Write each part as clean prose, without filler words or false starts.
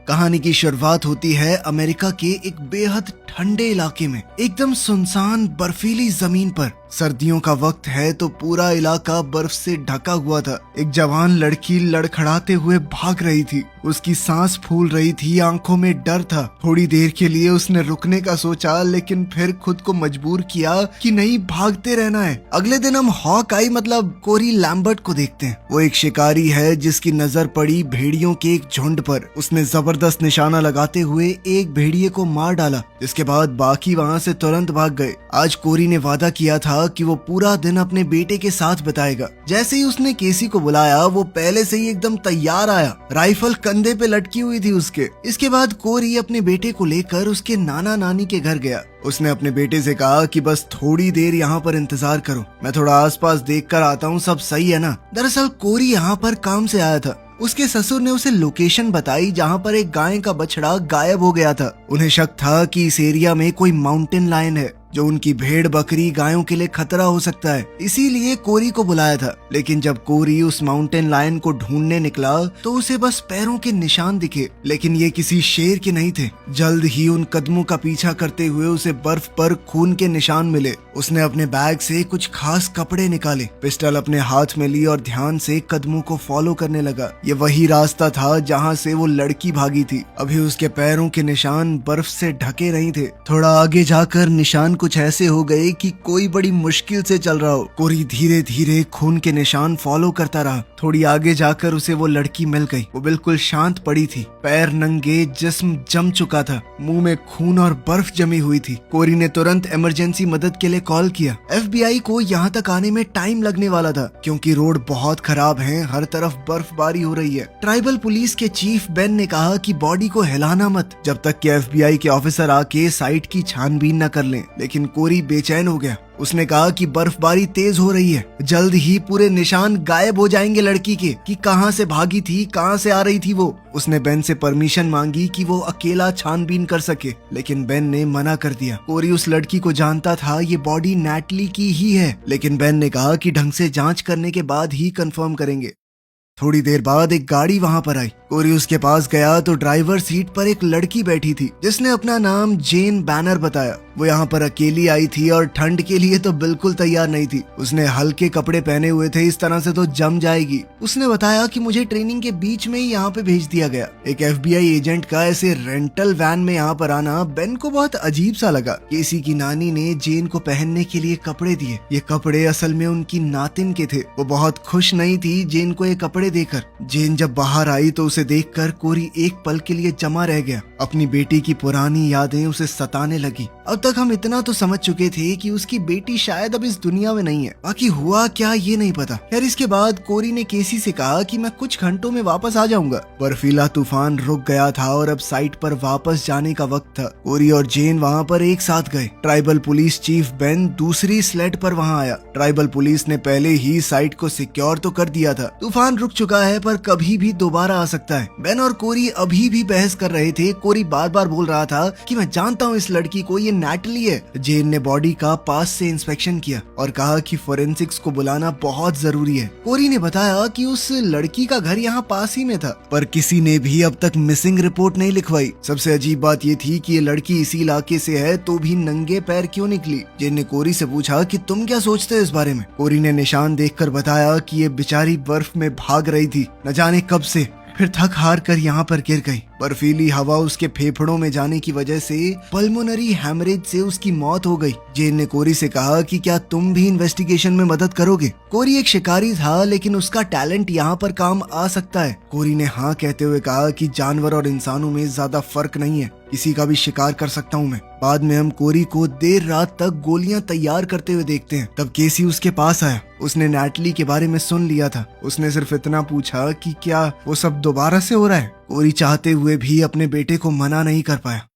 कहानी की शुरुआत होती है अमेरिका के एक बेहद ठंडे इलाके में, एकदम सुनसान बर्फीली जमीन पर। सर्दियों का वक्त है तो पूरा इलाका बर्फ से ढका हुआ था। एक जवान लड़की लड़खड़ाते हुए भाग रही थी। उसकी सांस फूल रही थी, आंखों में डर था। थोड़ी देर के लिए उसने रुकने का सोचा, लेकिन फिर खुद को मजबूर किया कि नहीं, भागते रहना है। अगले दिन हम हॉक-आई मतलब कोरी लैम्बर्ट को देखते हैं। वो एक शिकारी है जिसकी नजर पड़ी भेड़ियों के एक झुंड पर। उसने जबरदस्त निशाना लगाते हुए एक भेड़िए को मार डाला, जिसके बाद बाकी वहां से तुरंत भाग गए। आज कोरी ने वादा किया था कि वो पूरा दिन अपने बेटे के साथ बिताएगा। जैसे ही उसने केसी को बुलाया, वो पहले से ही एकदम तैयार आया। राइफल कंधे पे लटकी हुई थी उसके। इसके बाद कोरी अपने बेटे को लेकर उसके नाना नानी के घर गया। उसने अपने बेटे से कहा कि बस थोड़ी देर यहाँ पर इंतजार करो, मैं थोड़ा आसपास देख कर आता हूँ, सब सही है ना। दरअसल कोरी यहाँ पर काम से आया था। उसके ससुर ने उसे लोकेशन बताई जहाँ पर एक गाय का बछड़ा गायब हो गया था। उन्हें शक था कि इस एरिया में कोई माउंटेन लायन है जो उनकी भेड़ बकरी गायों के लिए खतरा हो सकता है, इसीलिए कोरी को बुलाया था। लेकिन जब कोरी उस माउंटेन लायन को ढूंढने निकला तो उसे बस पैरों के निशान दिखे, लेकिन ये किसी शेर के नहीं थे। जल्द ही उन कदमों का पीछा करते हुए उसे बर्फ पर खून के निशान मिले। उसने अपने बैग से कुछ खास कपड़े निकाले, पिस्टल अपने हाथ में ली और ध्यान से कदमों को फॉलो करने लगा। ये वही रास्ता था जहाँ से वो लड़की भागी थी। अभी उसके पैरों के निशान बर्फ से ढके नहीं थे। थोड़ा आगे जाकर निशान कुछ ऐसे हो गए कि कोई बड़ी मुश्किल से चल रहा हो। कोरी धीरे धीरे खून के निशान फॉलो करता रहा। थोड़ी आगे जाकर उसे वो लड़की मिल गई। वो बिल्कुल शांत पड़ी थी, पैर नंगे, जिस्म जम चुका था, मुंह में खून और बर्फ जमी हुई थी। कोरी ने तुरंत इमरजेंसी मदद के लिए कॉल किया। FBI को यहाँ तक आने में टाइम लगने वाला था क्योंकि रोड बहुत खराब है, हर तरफ बर्फबारी हो रही है। ट्राइबल पुलिस के चीफ बेन ने कहा कि बॉडी को हिलाना मत जब तक कि FBI के ऑफिसर आके साइट की छानबीन न कर लें। लेकिन कोरी बेचैन हो गया। उसने कहा कि बर्फबारी तेज हो रही है, जल्द ही पूरे निशान गायब हो जाएंगे लड़की के, कि कहां से भागी थी, कहां से आ रही थी वो। उसने बेन से परमिशन मांगी कि वो अकेला छानबीन कर सके, लेकिन बेन ने मना कर दिया। कोरी उस लड़की को जानता था, ये बॉडी नैटली की ही है, लेकिन बेन ने कहा कि ढंग से जांच करने के बाद ही कंफर्म करेंगे। थोड़ी देर बाद एक गाड़ी वहां पर आई। कोरी उसके पास गया तो ड्राइवर सीट पर एक लड़की बैठी थी जिसने अपना नाम जेन बैनर बताया। वो यहाँ पर अकेली आई थी और ठंड के लिए तो बिल्कुल तैयार नहीं थी। उसने हल्के कपड़े पहने हुए थे, इस तरह से तो जम जाएगी। उसने बताया कि मुझे ट्रेनिंग के बीच में ही यहाँ पे भेज दिया गया। एक FBI एजेंट का ऐसे रेंटल वैन में यहाँ पर आना बेन को बहुत अजीब सा लगा। केसी की नानी ने जेन को पहनने के लिए कपड़े दिए। ये कपड़े असल में उनकी नातिन के थे। वो बहुत खुश नहीं थी जेन को ये कपड़े देकर। जेन जब बाहर आई तो उसे देखकर कोरी एक पल के लिए जमा रह गया। अपनी बेटी की पुरानी यादें उसे सताने लगी। अब तक हम इतना तो समझ चुके थे कि उसकी बेटी शायद अब इस दुनिया में नहीं है, बाकी हुआ क्या ये नहीं पता। खैर, इसके बाद कोरी ने केसी से कहा कि मैं कुछ घंटों में वापस आ जाऊंगा। बर्फीला तूफान रुक गया था और अब साइट पर वापस जाने का वक्त था। कोरी और जेन वहाँ पर एक साथ गए। ट्राइबल पुलिस चीफ बेन दूसरी स्लेड पर वहाँ आया। ट्राइबल पुलिस ने पहले ही साइट को सिक्योर तो कर दिया था। तूफान रुक चुका है पर कभी भी दोबारा आ सकता है। बेन और कोरी अभी भी बहस कर रहे थे। कोरी बार बार बोल रहा था कि मैं जानता हूँ इस लड़की को, ये नैटली है। जेन ने बॉडी का पास से इंस्पेक्शन किया और कहा कि फोरेंसिक्स को बुलाना बहुत जरूरी है। कोरी ने बताया कि उस लड़की का घर यहाँ पास ही में था, पर किसी ने भी अब तक मिसिंग रिपोर्ट नहीं लिखवाई। सबसे अजीब बात ये थी कि ये लड़की इसी इलाके से है तो भी नंगे पैर क्यों निकली। जेन ने कोरी से पूछा कि तुम क्या सोचते हो इस बारे में। कोरी ने निशान देखकर बताया कि ये बेचारी बर्फ में भाग रही थी, न जाने कब से, फिर थक हार कर यहाँ पर गिर गई। बर्फीली हवा उसके फेफड़ों में जाने की वजह से पल्मोनरी हैमरेज से उसकी मौत हो गई। जेन ने कोरी से कहा कि क्या तुम भी इन्वेस्टिगेशन में मदद करोगे। कोरी एक शिकारी था, लेकिन उसका टैलेंट यहाँ पर काम आ सकता है। कोरी ने हाँ कहते हुए कहा कि जानवर और इंसानों में ज्यादा फर्क नहीं है, किसी का भी शिकार कर सकता हूँ मैं। बाद में हम कोरी को देर रात तक गोलियां तैयार करते हुए देखते हैं। तब केसी उसके पास आया। उसने नैटली के बारे में सुन लिया था। उसने सिर्फ इतना पूछा कि क्या वो सब दोबारा से हो रहा है। कोरी चाहते हुए भी अपने बेटे को मना नहीं कर पाया।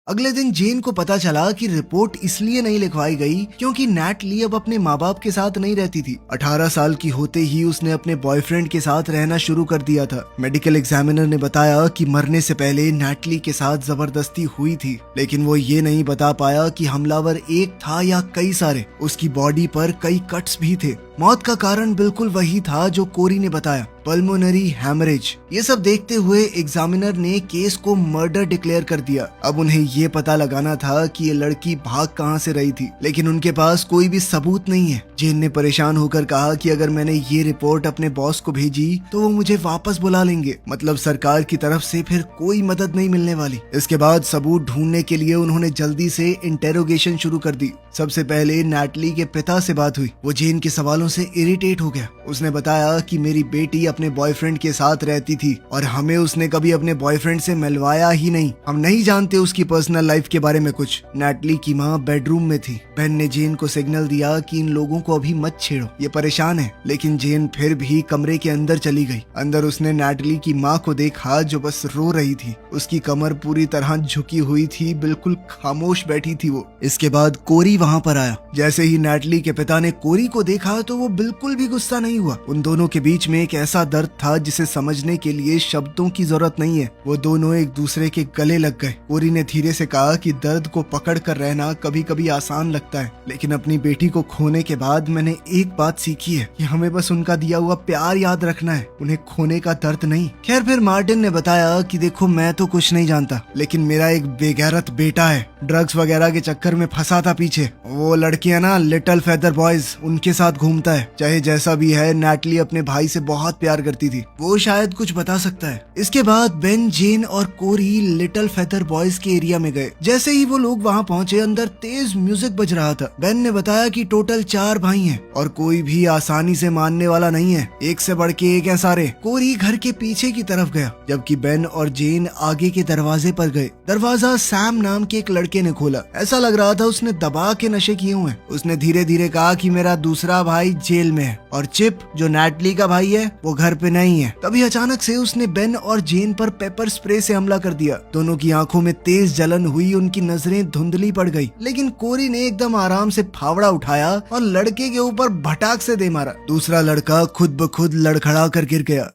अगले दिन जेन को पता चला कि रिपोर्ट इसलिए नहीं लिखवाई गई क्योंकि नैटली अब अपने माँ बाप के साथ नहीं रहती थी। 18 साल की होते ही उसने अपने बॉयफ्रेंड के साथ रहना शुरू कर दिया था। मेडिकल एग्जामिनर ने बताया कि मरने से पहले नैटली के साथ जबरदस्ती हुई थी, लेकिन वो ये नहीं बता पाया कि हमलावर एक था या कई सारे। उसकी बॉडी पर कई कट्स भी थे। मौत का कारण बिल्कुल वही था जो कोरी ने बताया, पल्मोनरी हैमरेज। ये सब देखते हुए एग्जामिनर ने केस को मर्डर डिक्लेयर कर दिया। अब उन्हें ये पता लगाना था कि ये लड़की भाग कहाँ से रही थी, लेकिन उनके पास कोई भी सबूत नहीं है। जेन ने परेशान होकर कहा कि अगर मैंने ये रिपोर्ट अपने बॉस को भेजी तो वो मुझे वापस बुला लेंगे, मतलब सरकार की तरफ से फिर कोई मदद नहीं मिलने वाली। इसके बाद सबूत ढूंढने के लिए उन्होंने जल्दी से इंटेरोगेशन शुरू कर दी। सबसे पहले नैटली के पिता से बात हुई। वो जेन के सवालों से इरिटेट हो गया। उसने बताया कि मेरी बेटी अपने बॉयफ्रेंड के साथ रहती थी और हमें उसने कभी अपने बॉयफ्रेंड से मिलवाया ही नहीं। हम नहीं जानते उसकी पर्सनल लाइफ के बारे में कुछ। नैटली की माँ बेडरूम में थी। बेन ने जेन को सिग्नल दिया कि इन लोगों को अभी मत छेड़ो, ये परेशान है। लेकिन जेन फिर भी कमरे के अंदर चली गई। अंदर उसने नैटली की माँ को देखा जो बस रो रही थी। उसकी कमर पूरी तरह झुकी हुई थी, बिल्कुल खामोश बैठी थी वो। इसके बाद कोरी वहाँ पर आया। जैसे ही नैटली के पिता ने कोरी को देखा तो वो बिल्कुल भी गुस्सा नहीं हुआ। उन दोनों के बीच में एक ऐसा दर्द था जिसे समझने के लिए शब्दों की जरूरत नहीं है। वो दोनों एक दूसरे के गले लग गए। कोरी ने धीरे से कहा कि दर्द को पकड़ कर रहना कभी कभी आसान लगता है, लेकिन अपनी बेटी को खोने के बाद मैंने एक बात सीखी है कि हमें बस उनका दिया हुआ प्यार याद रखना है, उन्हें खोने का दर्द नहीं। खैर फिर मार्टिन ने बताया कि देखो मैं तो कुछ नहीं जानता, लेकिन मेरा एक बेगैरत बेटा है, ड्रग्स वगैरह के चक्कर में फंसा था पीछे। वो लड़कियां ना लिटिल फेदर बॉयज, उनके साथ घूमता है। चाहे जैसा भी है, नैटली अपने भाई से बहुत प्यार करती थी। वो शायद कुछ बता सकता है। इसके बाद बेन, जेन और कोरी लिटिल फेदर बॉयज के एरिया में गए। जैसे ही वो लोग वहाँ पहुँचे, अंदर तेज म्यूजिक बज रहा था। बेन ने बताया कि टोटल 4 भाई हैं और कोई भी आसानी से मानने वाला नहीं है, एक से बढ़ के एक है सारे। कोरी घर के पीछे की तरफ गया, जबकि बेन और जेन आगे के दरवाजे पर गए। दरवाजा सैम नाम के एक लड़के ने खोला। ऐसा लग रहा था उसने दबा के नशे किए हुए। उसने धीरे धीरे कहा कि मेरा दूसरा भाई जेल में है और चिप जो नैटली का भाई है वो घर पे नहीं है। तभी अचानक से उसने बेन और जेन पर पेपर स्प्रे से हमला कर दिया। दोनों की आंखों में तेज जलन हुई, उनकी नजरें धुंधली पड़ गई। लेकिन कोरी ने एकदम आराम से फावड़ा उठाया और लड़के के ऊपर भटाक से दे मारा। दूसरा लड़का खुद ब खुद लड़खड़ा कर गिर गया।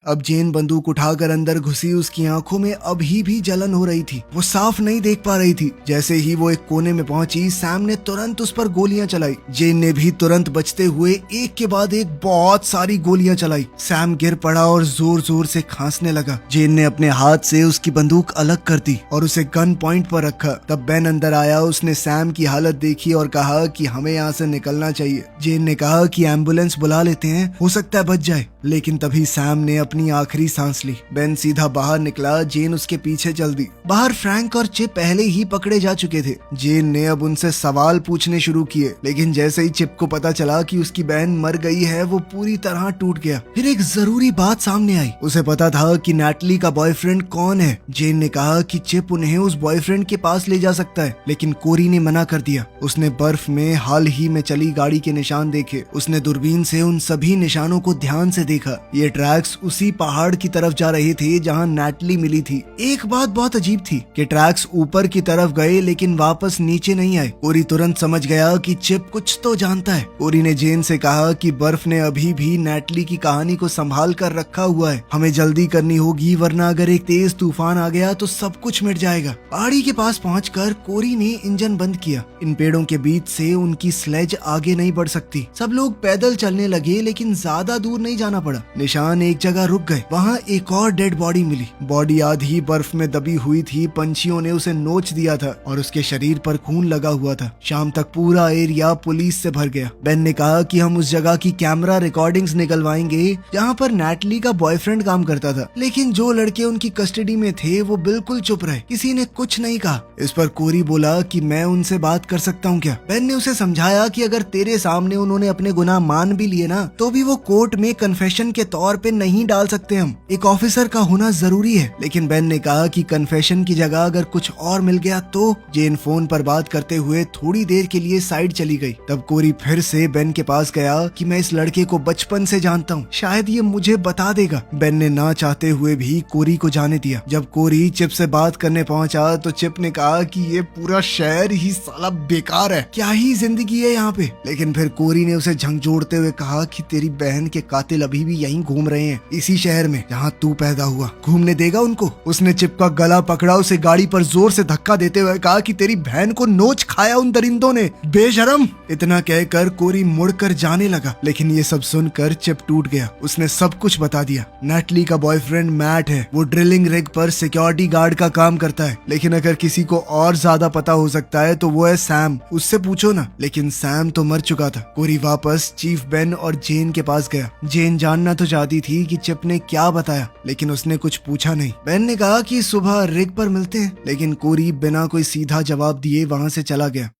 अब जेन बंदूक उठाकर अंदर घुसी। उसकी आंखों में अभी भी जलन हो रही थी, वो साफ नहीं देख पा रही थी। जैसे ही वो एक कोने में पहुंची, सैम ने तुरंत उस पर गोलियां चलाई। जेन ने भी तुरंत बचते हुए एक के बाद एक बहुत सारी गोलियां चलाई। सैम गिर पड़ा और जोर जोर से खांसने लगा। जेन ने अपने हाथ से उसकी बंदूक अलग कर दी और उसे गन पॉइंट पर रखा। तब बेन अंदर आया। उसने सैम की हालत देखी और कहा कि हमें यहाँ से निकलना चाहिए। जेन ने कहा कि एम्बुलेंस बुला लेते हैं, हो सकता है बच जाए। लेकिन तभी सैम ने अपनी आखिरी सांस ली। बेन सीधा बाहर निकला। जेन उसके पीछे चल दी। बाहर फ्रैंक और चिप पहले ही पकड़े जा चुके थे। जेन ने अब उनसे सवाल पूछने शुरू किए, लेकिन जैसे ही चिप को पता चला कि उसकी बहन मर गई है, वो पूरी तरह टूट गया। फिर एक जरूरी बात सामने आई। उसे पता था कि नैटली का बॉयफ्रेंड कौन है। जेन ने कहा कि चिप उन्हें उस बॉयफ्रेंड के पास ले जा सकता है, लेकिन कोरी ने मना कर दिया। उसने बर्फ में हाल ही में चली गाड़ी के निशान देखे। उसने दूरबीन से उन सभी निशानों को ध्यान से देखा। ये ट्रैक्स उसी पहाड़ की तरफ जा रहे थे जहां नैटली मिली थी। एक बात बहुत अजीब थी कि ट्रैक्स ऊपर की तरफ गए लेकिन वापस नीचे नहीं आए। कोरी तुरंत समझ गया कि चिप कुछ तो जानता है। कोरी ने जेन से कहा कि बर्फ ने अभी भी नैटली की कहानी को संभाल कर रखा हुआ है, हमें जल्दी करनी होगी, वरना अगर एक तेज तूफान आ गया तो सब कुछ मिट जाएगा। पहाड़ी के पास पहुंचकर कोरी ने इंजन बंद किया। इन पेड़ों के बीच से उनकी स्लेज आगे नहीं बढ़ सकती। सब लोग पैदल चलने लगे, लेकिन ज्यादा दूर नहीं जाना पड़ा। निशान एक जगह रुक गए। वहाँ एक और डेड बॉडी मिली। बॉडी आधी बर्फ में दबी हुई थी। पंछियों ने उसे नोच दिया था और उसके शरीर पर खून लगा हुआ था। शाम तक पूरा एरिया पुलिस से भर गया। बेन ने कहा कि हम उस जगह की कैमरा रिकॉर्डिंग्स निकलवाएंगे जहाँ पर नैटली का बॉयफ्रेंड काम करता था। लेकिन जो लड़के उनकी कस्टडी में थे वो बिल्कुल चुप रहे, किसी ने कुछ नहीं कहा। इस पर कोरी बोला कि मैं उनसे बात कर सकता हूँ क्या। बेन ने उसे समझाया कि अगर तेरे सामने उन्होंने अपने गुनाह मान भी लिए ना, तो भी वो कोर्ट में कन्फेशन के तौर पे नहीं डाल सकते। हम एक ऑफिसर का होना जरूरी है। लेकिन बेन ने कहा कि कन्फेशन की जगह अगर कुछ और मिल गया तो। जेन फोन पर बात करते हुए थोड़ी देर के लिए साइड चली गई। तब कोरी फिर से बेन के पास गया कि मैं इस लड़के को बचपन से जानता हूँ, शायद ये मुझे बता देगा। बेन ने ना चाहते हुए भी कोरी को जाने दिया। जब कोरी चिप से बात करने पहुंचा तो चिप ने कहा कि ये पूरा शहर ही साला बेकार है, क्या ही जिंदगी है यहाँ पे। लेकिन फिर कोरी ने उसे झंझोड़ते हुए कहा कि तेरी बहन के कातिल अभी भी यहीं घूम रहे हैं, इसी शहर में जहाँ तू पैदा हुआ, घूमने देगा उनको? उसने चिप का गला पकड़ा, उसे गाड़ी पर जोर से धक्का देते हुए कहा कि तेरी बहन को नोच खाया उन दरिंदों ने, बेशरम। इतना कहकर कोरी मुड़कर जाने लगा, लेकिन ये सब सुनकर चिप टूट गया। उसने सब कुछ बता दिया। नैटली का बॉयफ्रेंड मैट है, वो ड्रिलिंग रिग पर सिक्योरिटी गार्ड का काम करता है, लेकिन अगर किसी को और ज्यादा पता हो सकता है तो वो है सैम, उससे पूछो ना। लेकिन सैम तो मर चुका था। कोरी वापस चीफ बेन और जेन के पास गया। जेन जानना तो चाहती थी कि चिप ने क्या बताया, लेकिन उसने कुछ पूछा नहीं। बेन ने कहा कि सुबह रिग पर मिलते हैं, लेकिन कोरी बिना कोई सीधा जवाब दिए वहां से चला गया।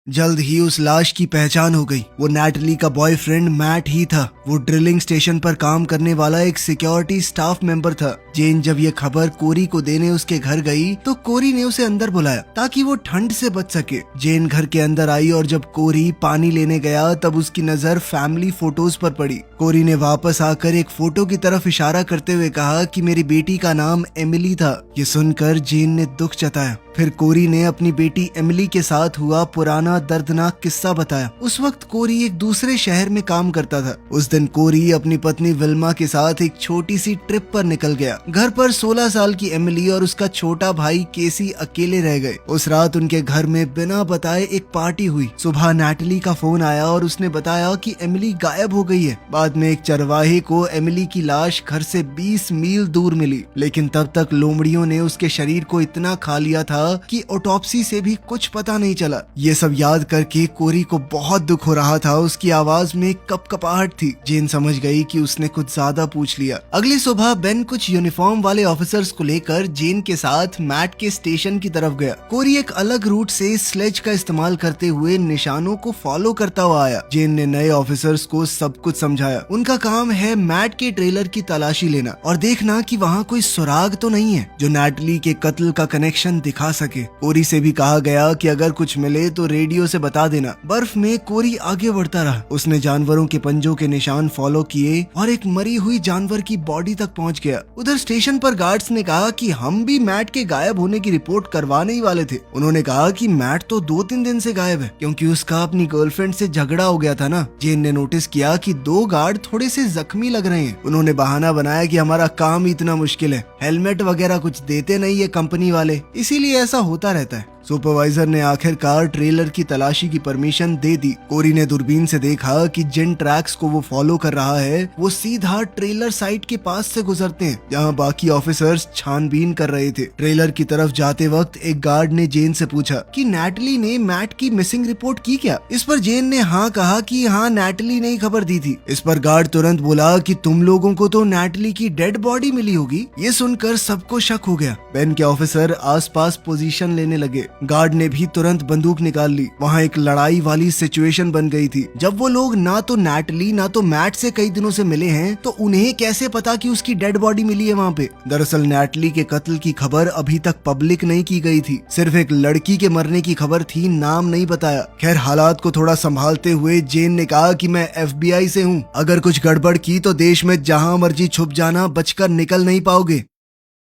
जल्द ही उस लाश की पहचान हो गई। वो नैटली का बॉयफ्रेंड मैट ही था। वो ड्रिलिंग स्टेशन पर काम करने वाला एक सिक्योरिटी स्टाफ मेंबर था। जेन जब ये खबर कोरी को देने उसके घर गई तो कोरी ने उसे अंदर बुलाया ताकि वो ठंड से बच सके। जेन घर के अंदर आई और जब कोरी पानी लेने गया तब उसकी नजर फैमिली फोटोज पर पड़ी। कोरी ने वापस आकर एक फोटो की तरफ इशारा करते हुए कहा कि मेरी बेटी का नाम एमिली था। ये सुनकर जेन ने दुख जताया। फिर कोरी ने अपनी बेटी एमिली के साथ हुआ पुराना दर्दनाक किस्सा बताया। उस वक्त कोरी एक दूसरे शहर में काम करता था। उस दिन कोरी अपनी पत्नी विल्मा के साथ एक छोटी सी ट्रिप पर निकल गया। घर पर 16 साल की एमिली और उसका छोटा भाई केसी अकेले रह गए। उस रात उनके घर में बिना बताए एक पार्टी हुई। सुबह नैटली का फोन आया और उसने बताया कि एमिली गायब हो गई है। बाद में एक चरवाहे को एमिली की लाश घर से 20 मील दूर मिली, लेकिन तब तक लोमड़ियों ने उसके शरीर को इतना खा लिया था कि ऑटोप्सी से भी कुछ पता नहीं चला। ये सब याद करके कोरी को बहुत दुख हो रहा था। उसकी आवाज में कपकपाहट थी। जेन समझ गई कि उसने कुछ ज्यादा पूछ लिया। अगली सुबह बेन कुछ यूनिफॉर्म वाले ऑफिसर्स को लेकर जेन के साथ मैट के स्टेशन की तरफ गया। कोरी एक अलग रूट से स्लेज का इस्तेमाल करते हुए निशानों को फॉलो करता हुआ आया। जेन ने नए ऑफिसर्स को सब कुछ समझाया। उनका काम है मैट के ट्रेलर की तलाशी लेना और देखना कि वहाँ कोई सुराग तो नहीं है जो नैटली के कत्ल का कनेक्शन दिखा सके। कोरी से भी कहा गया कि अगर कुछ मिले तो रेडियो से बता देना। बर्फ में कोरी आगे बढ़ता रहा। उसने जानवरों के पंजों के निशान फॉलो किए और एक मरी हुई जानवर की बॉडी तक पहुंच गया। उधर स्टेशन पर गार्ड्स ने कहा कि हम भी मैट के गायब होने की रिपोर्ट करवाने ही वाले थे। उन्होंने कहा कि मैट तो 2-3 दिन से गायब है क्योंकि उसका अपनी गर्लफ्रेंड से झगड़ा हो गया था ना। जेन ने नोटिस किया कि 2 गार्ड थोड़े से जख्मी लग रहे हैं। उन्होंने बहाना बनाया कि हमारा काम ही इतना मुश्किल है, हेलमेट वगैरह कुछ देते नहीं है कंपनी वाले, इसीलिए ऐसा होता रहता है। सुपरवाइजर ने आखिरकार ट्रेलर की तलाशी की परमिशन दे दी। कोरी ने दूरबीन से देखा कि जिन ट्रैक्स को वो फॉलो कर रहा है वो सीधा ट्रेलर साइट के पास से गुजरते हैं जहां बाकी ऑफिसर्स छानबीन कर रहे थे। ट्रेलर की तरफ जाते वक्त एक गार्ड ने जेन से पूछा कि नैटली ने मैट की मिसिंग रिपोर्ट की क्या। इस पर जेन ने हाँ कहा कि हाँ, नैटली ने ही खबर दी थी। इस पर गार्ड तुरंत बोला कि तुम लोगों को तो नैटली की डेड बॉडी मिली होगी। ये सुनकर सबको शक हो गया। बेन के ऑफिसर आसपास पोजीशन लेने लगे। गार्ड ने भी तुरंत बंदूक निकाल ली। वहाँ एक लड़ाई वाली सिचुएशन बन गई थी। जब वो लोग ना तो नैटली ना तो मैट से कई दिनों से मिले हैं तो उन्हें कैसे पता कि उसकी डेड बॉडी मिली है वहाँ पे। दरअसल नैटली के कत्ल की खबर अभी तक पब्लिक नहीं की गई थी। सिर्फ एक लड़की के मरने की खबर थी, नाम नहीं बताया। खैर, हालात को थोड़ा संभालते हुए जेन ने कहा कि मैं FBI से हूँ, अगर कुछ गड़बड़ की तो देश में जहाँ मर्जी छुप जाना, बचकर निकल नहीं पाओगे।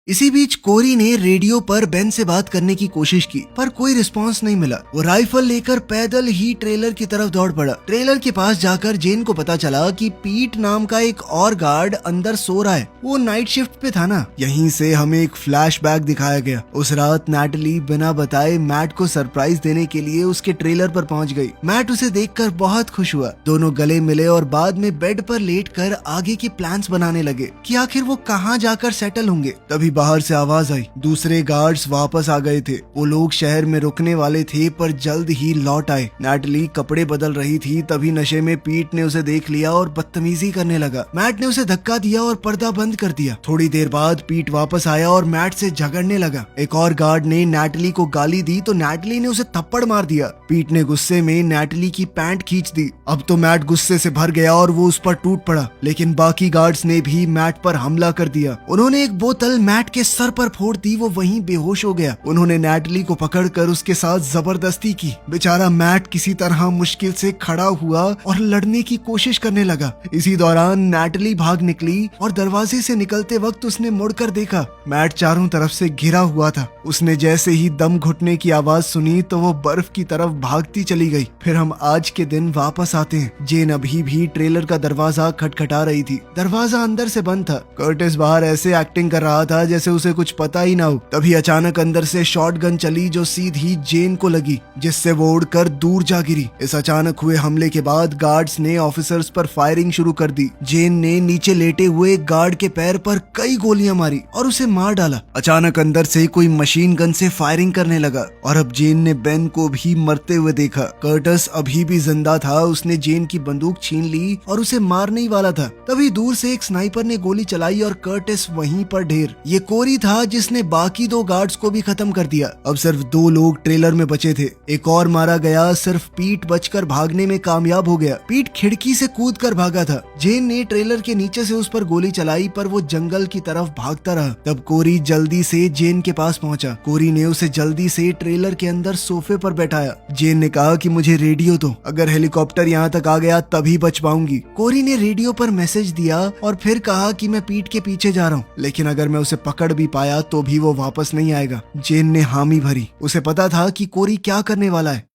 इसी बीच कोरी ने रेडियो पर बेन से बात करने की कोशिश की पर कोई रिस्पांस नहीं मिला। वो राइफल लेकर पैदल ही ट्रेलर की तरफ दौड़ पड़ा। ट्रेलर के पास जाकर जेन को पता चला कि पीट नाम का एक और गार्ड अंदर सो रहा है। वो नाइट शिफ्ट पे था ना। यहीं से हमें एक फ्लैशबैक दिखाया गया। उस रात नैटली बिना बताए मैट को सरप्राइज देने के लिए उसके ट्रेलर पर पहुंच गई। मैट उसे देखकर बहुत खुश हुआ। दोनों गले मिले और बाद में बेड पर लेटकर आगे के प्लान्स बनाने लगे कि आखिर वो कहाँ जाकर सेटल होंगे। तभी बाहर से आवाज आई। दूसरे गार्ड्स वापस आ गए थे। वो लोग शहर में रुकने वाले थे पर जल्द ही लौट आए। नैटली कपड़े बदल रही थी, तभी नशे में पीट ने उसे देख लिया और बदतमीजी करने लगा। मैट ने उसे धक्का दिया और पर्दा बंद कर दिया। थोड़ी देर बाद पीट वापस आया और मैट से झगड़ने लगा। एक और गार्ड ने नैटली को गाली दी तो नैटली ने उसे थप्पड़ मार दिया। पीट ने गुस्से में नैटली की पैंट खींच दी। अब तो मैट गुस्से से भर गया और वो उस पर टूट पड़ा, लेकिन बाकी गार्ड्स ने भी मैट पर हमला कर दिया। उन्होंने एक बोतल मैट मैट के सर पर फोड़ दी, वो वहीं बेहोश हो गया। उन्होंने नैटली को पकड़कर उसके साथ जबरदस्ती की। बेचारा मैट किसी तरह मुश्किल से खड़ा हुआ और लड़ने की कोशिश करने लगा। इसी दौरान नैटली भाग निकली और दरवाजे से निकलते वक्त उसने मुड़कर देखा, मैट चारों तरफ से घिरा हुआ था। उसने जैसे ही दम घुटने की आवाज सुनी तो वो बर्फ की तरफ भागती चली गई। फिर हम आज के दिन वापस आते हैं। जेन अभी भी ट्रेलर का दरवाजा खटखटा रही थी। दरवाजा अंदर से बंद था। कर्टिस बाहर ऐसे एक्टिंग कर रहा था जैसे उसे कुछ पता ही ना हो। तभी अचानक अंदर से शॉटगन चली जो सीधी जेन को लगी, जिससे वो उड़कर दूर जा गिरी। इस अचानक हुए हमले के बाद गार्ड्स ने ऑफिसर्स पर फायरिंग शुरू कर दी। जेन ने नीचे लेटे हुए गार्ड के पैर पर कई गोलियां मारी और उसे मार डाला। अचानक अंदर से कोई मशीन गन से फायरिंग करने लगा और अब जेन ने बेन को भी मरते हुए देखा। कर्टिस अभी भी जिंदा था। उसने जेन की बंदूक छीन ली और उसे मारने ही वाला था। तभी दूर से एक स्नाइपर ने गोली चलाई और कर्टिस वहीं पर ढेर। ये कोरी था जिसने बाकी 2 गार्ड्स को भी खत्म कर दिया। अब सिर्फ 2 लोग ट्रेलर में बचे थे। एक और मारा गया। सिर्फ पीट बचकर भागने में कामयाब हो गया। पीट खिड़की से कूद कर भागा था। जेन ने ट्रेलर के नीचे से उस पर गोली चलाई पर वो जंगल की तरफ भागता रहा। तब कोरी जल्दी से जेन के पास पहुंचा। कोरी ने उसे जल्दी से ट्रेलर के अंदर सोफे पर बैठाया। जेन ने कहा कि मुझे रेडियो दो, अगर हेलीकॉप्टर यहाँ तक आ गया तभी बच पाऊंगी। कोरी ने रेडियो पर मैसेज दिया और फिर कहा कि मैं पीट के पीछे जा रहा हूँ, लेकिन अगर मैं उसे पकड़ भी पाया तो भी वो वापस नहीं आएगा। जेन ने हामी भरी। उसे पता था कि कोरी क्या करने वाला है।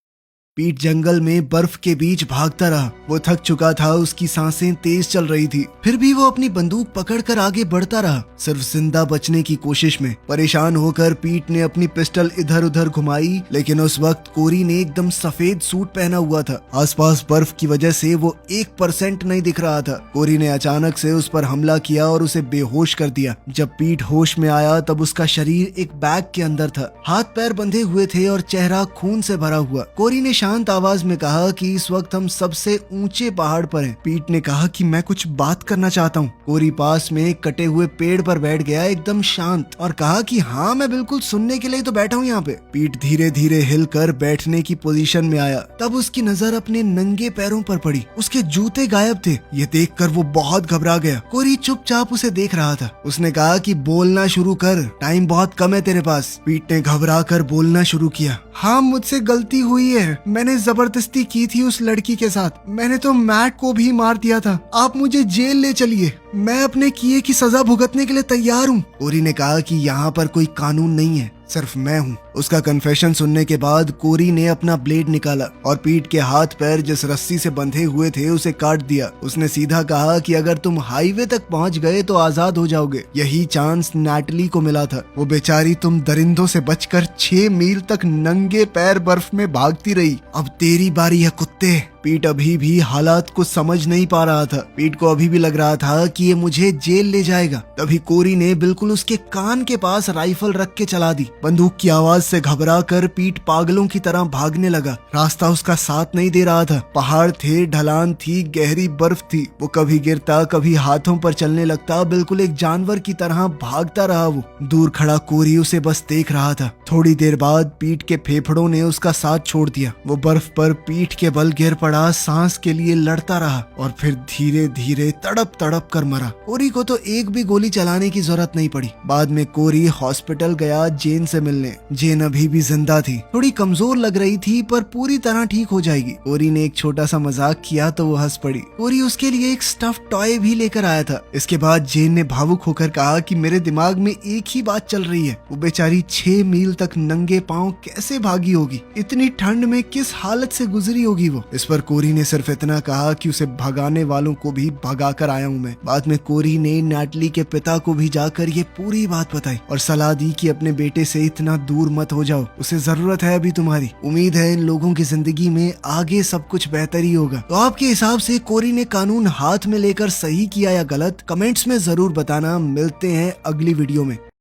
पीट जंगल में बर्फ के बीच भागता रहा। वो थक चुका था। उसकी सांसें तेज चल रही थी। फिर भी वो अपनी बंदूक पकड़कर आगे बढ़ता रहा, सिर्फ जिंदा बचने की कोशिश में। परेशान होकर पीट ने अपनी पिस्टल इधर उधर घुमाई, लेकिन उस वक्त कोरी ने एकदम सफेद सूट पहना हुआ था। आसपास बर्फ की वजह से वो 1% नहीं दिख रहा था। कोरी ने अचानक से उस पर हमला किया और उसे बेहोश कर दिया। जब पीट होश में आया तब उसका शरीर एक बैग के अंदर था। हाथ पैर बंधे हुए थे और चेहरा खून से भरा हुआ। कोरी ने शांत आवाज में कहा कि इस वक्त हम सबसे ऊंचे पहाड़ पर हैं। पीट ने कहा कि मैं कुछ बात करना चाहता हूँ। कोरी पास में एक कटे हुए पेड़ पर बैठ गया एकदम शांत और कहा कि हाँ, मैं बिल्कुल सुनने के लिए तो बैठा हूँ यहाँ पे। पीट धीरे धीरे हिलकर बैठने की पोजीशन में आया। तब उसकी नजर अपने नंगे पैरों पर पड़ी। उसके जूते गायब थे। ये देखकर वो बहुत घबरा गया। कोरी चुपचाप उसे देख रहा था। उसने कहा कि बोलना शुरू कर, टाइम बहुत कम है तेरे पास। पीट ने घबरा कर बोलना शुरू किया। हाँ, मुझसे गलती हुई है। मैंने जबरदस्ती की थी उस लड़की के साथ। मैंने तो मैट को भी मार दिया था। आप मुझे जेल ले चलिए, मैं अपने किए की सजा भुगतने के लिए तैयार हूँ। कोरी ने कहा कि यहाँ पर कोई कानून नहीं है, सिर्फ मैं हूँ। उसका कन्फेशन सुनने के बाद कोरी ने अपना ब्लेड निकाला और पीट के हाथ पैर जिस रस्सी से बंधे हुए थे उसे काट दिया। उसने सीधा कहा कि अगर तुम हाईवे तक पहुँच गए तो आजाद हो जाओगे। यही चांस नैटली को मिला था। वो बेचारी तुम दरिंदों से बचकर 6 मील तक नंगे पैर बर्फ में भागती रही। अब तेरी बारी है कुत्ते। पीट अभी भी हालात को समझ नहीं पा रहा था। पीट को अभी भी लग रहा था कि ये मुझे जेल ले जाएगा। तभी कोरी ने बिल्कुल उसके कान के पास राइफल रख के चला दी। बंदूक की आवाज से घबरा कर पीट पागलों की तरह भागने लगा। रास्ता उसका साथ नहीं दे रहा था। पहाड़ थे, ढलान थी, गहरी बर्फ थी। वो कभी गिरता, कभी हाथों पर चलने लगता। बिल्कुल एक जानवर की तरह भागता रहा। वो दूर खड़ा कोरी उसे बस देख रहा था। थोड़ी देर बाद पीट के फेफड़ों ने उसका साथ छोड़ दिया। वो बर्फ पर पीठ के बल गिर पड़ा, सांस के लिए लड़ता रहा और फिर धीरे धीरे तड़प तड़प कर मरा। कोरी को तो एक भी गोली चलाने की जरूरत नहीं पड़ी। बाद में कोरी हॉस्पिटल गया जेन से मिलने। जेन अभी भी जिंदा थी। थोड़ी कमजोर लग रही थी पर पूरी तरह ठीक हो जाएगी। कोरी ने एक छोटा सा मजाक किया तो वो हंस पड़ी। कोरी उसके लिए एक स्टफ टॉय भी लेकर आया था। इसके बाद जेन ने भावुक होकर कहा कि मेरे दिमाग में एक ही बात चल रही है, वो बेचारी 6 मील तक नंगे पांव कैसे भागी होगी, इतनी ठंड में किस हालत से गुजरी होगी वो। इस पर कोरी ने सिर्फ इतना कहा कि उसे भगाने वालों को भी भगा कर आया हूँ मैं। बाद में कोरी ने नैटली के पिता को भी जाकर ये पूरी बात बताई और सलाह दी कि अपने बेटे से इतना दूर मत हो जाओ, उसे जरूरत है अभी तुम्हारी। उम्मीद है इन लोगों की जिंदगी में आगे सब कुछ बेहतर ही होगा। तो आपके हिसाब से कोरी ने कानून हाथ में लेकर सही किया या गलत, कमेंट्स में जरूर बताना। मिलते हैं अगली वीडियो में।